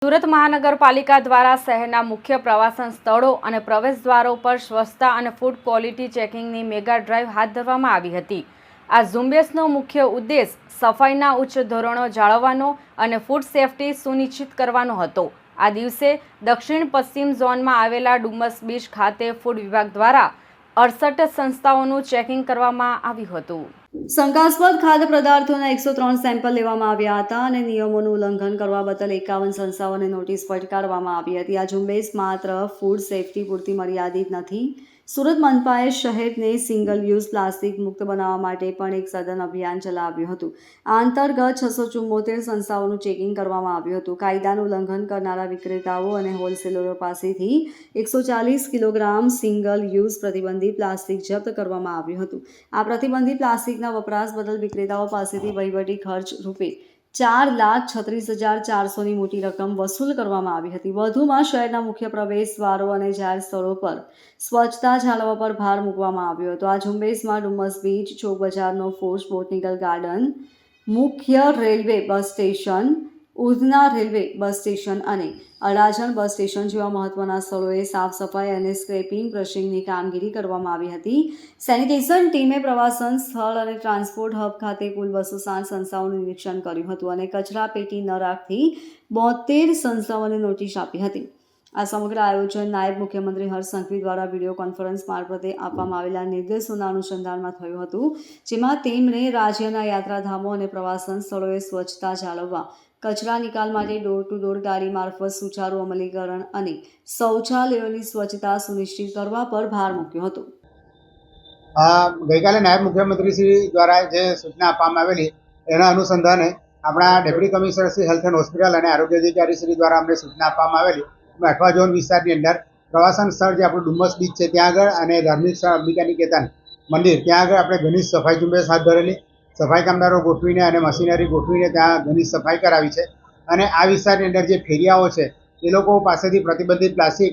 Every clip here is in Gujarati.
સુરત મહાનગરપાલિકા દ્વારા શહેરના મુખ્ય પ્રવાસન સ્થળો અને પ્રવેશદ્વારો પર સ્વચ્છતા અને ફૂડ ક્વોલિટી ચેકિંગની મેગા ડ્રાઈવ હાથ ધરવામાં આવી હતી। આ ઝુંબેશનો મુખ્ય ઉદ્દેશ સફાઈના ઉચ્ચ ધોરણો જાળવવાનો અને ફૂડ સેફટી સુનિશ્ચિત કરવાનો હતો। આ દિવસે દક્ષિણ પશ્ચિમ ઝોનમાં આવેલા ડુમસ બીચ ખાતે ફૂડ વિભાગ દ્વારા 68 સંસ્થાઓનું ચેકિંગ કરવામાં આવ્યું હતું। શંકાસ્પદ ખાદ્ય પદાર્થોના 103 સેમ્પલ લેવામાં આવ્યા હતા અને નિયમોનું ઉલ્લંઘન કરવા બદલ 51 સંસ્થાઓને નોટિસ ફટકારવામાં આવી હતી। આ ઝુંબેશ માત્ર ફૂડ સેફટી પૂરતી મર્યાદિત નથી। સુરત મનપાએ શહેરને સિંગલ યુઝ પ્લાસ્ટિક મુક્ત બનાવવા માટે પણ એક સઘન અભિયાન ચલાવ્યું હતું। આ અંતર્ગત 674 સંસ્થાઓનું ચેકિંગ કરવામાં આવ્યું હતું। કાયદાનું ઉલ્લંઘન કરનારા વિક્રેતાઓ અને હોલસેલરો પાસેથી 140 કિલોગ્રામ સિંગલ યુઝ પ્રતિબંધિત પ્લાસ્ટિક જપ્ત કરવામાં આવ્યું હતું। આ પ્રતિબંધિત પ્લાસ્ટિકના વપરાશ બદલ વિક્રેતાઓ પાસેથી વહીવટી ખર્ચ રૂપે 4,36,400ની મોટી રકમ વસૂલ કરવામાં આવી હતી। વધુમાં શહેરના મુખ્ય પ્રવેશ દ્વારો અને જાહેર સ્થળો પર સ્વચ્છતા જાળવવા પર ભાર મૂકવામાં આવ્યો હતો। આ ઝુંબેશમાં ડુમસ બીચ, ચોક બજારનો ફોર્સ, બોટનિકલ ગાર્ડન, મુખ્ય railway bus station, Udhna railway bus station અને અડાજણ બસ સ્ટેશન જેવા મહત્વના સ્થળોએ સાફ સફાઈ અને સ્ક્રેપિંગ બ્રશિંગની કામગીરી કરવામાં આવી હતી। સેનિટેશન ટીમે પ્રવાસન સ્થળ અને ટ્રાન્સપોર્ટ હબ ખાતે કુલ 207 સંસ્થાઓનું નિરીક્ષણ કર્યું હતું અને કચરા પેટી ન રાખતી 72 સંસ્થાઓને નોટિસ આપી હતી। આ સમગ્ર આયોજન નાયબ મુખ્યમંત્રી હર્ષ સંઘવી દ્વારા વિડીયો કોન્ફરન્સ મારફતે આપવામાં આવેલા નિર્દેશોના અનુસંધાનમાં થયું હતું, જેમાં તેમણે રાજ્યના યાત્રાધામો અને પ્રવાસન સ્થળોએ સ્વચ્છતા જાળવવા, કચરા નિકાલ માટે ડોર ટુ ડોર ગાડી મારફત સુચારું અમલીકરણ અને શૌચાલયોની સ્વચ્છતા સુનિશ્ચિત કરવા પર ભાર મૂક્યો હતો। ગઈકાલે નાયબ મુખ્યમંત્રી શ્રી દ્વારા જે સૂચના આપવામાં આવેલી એના અનુસંધાને આપણા deputy commissioner Shri health and hospital અને આરોગ્ય અધિકારી શ્રી દ્વારા અમને સૂચના આપવામાં આવેલી અઠવા ઝોન વિસ્તારની અંદર પ્રવાસન સ્થળ જે આપણું ડુમસ બીચ છે ત્યાં આગળ અને ધાર્મિક સ્થળ અંબિકા નિકેતન મંદિર ત્યાં આગળ આપણે ઘણી સફાઈ ઝુંબેશ હાથ ધરેલી, સફાઈ કામદારો ગોઠવીને અને મશીનરી ગોઠવીને ત્યાં ઘણી સફાઈ કરાવી છે। અને આ વિસ્તારની અંદર જે ફેરિયાઓ છે એ લોકો પાસેથી પ્રતિબંધિત પ્લાસ્ટિક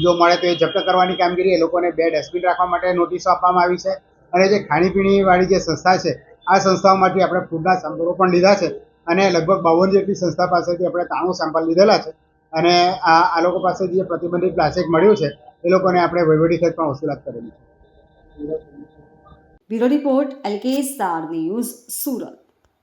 જો મળે તો એ જપ્ત કરવાની કામગીરી, એ લોકોને 2 ડસ્ટબિન રાખવા માટે નોટિસો આપવામાં આવી છે। અને જે ખાણીપીણીવાળી જે સંસ્થા છે આ સંસ્થાઓમાંથી આપણે ફૂડના સેમ્પલો પણ લીધા છે અને લગભગ 52 જેટલી સંસ્થા પાસેથી આપણે 93 સેમ્પલ લીધેલા છે અને આ લોકો પાસેથી જે પ્રતિબંધિત પ્લાસ્ટિક મળ્યું છે એ લોકોને આપણે વહીવટી ખર્ચ પણ વસૂલાત કરેલી છે। Bureau report LK star news, Surat.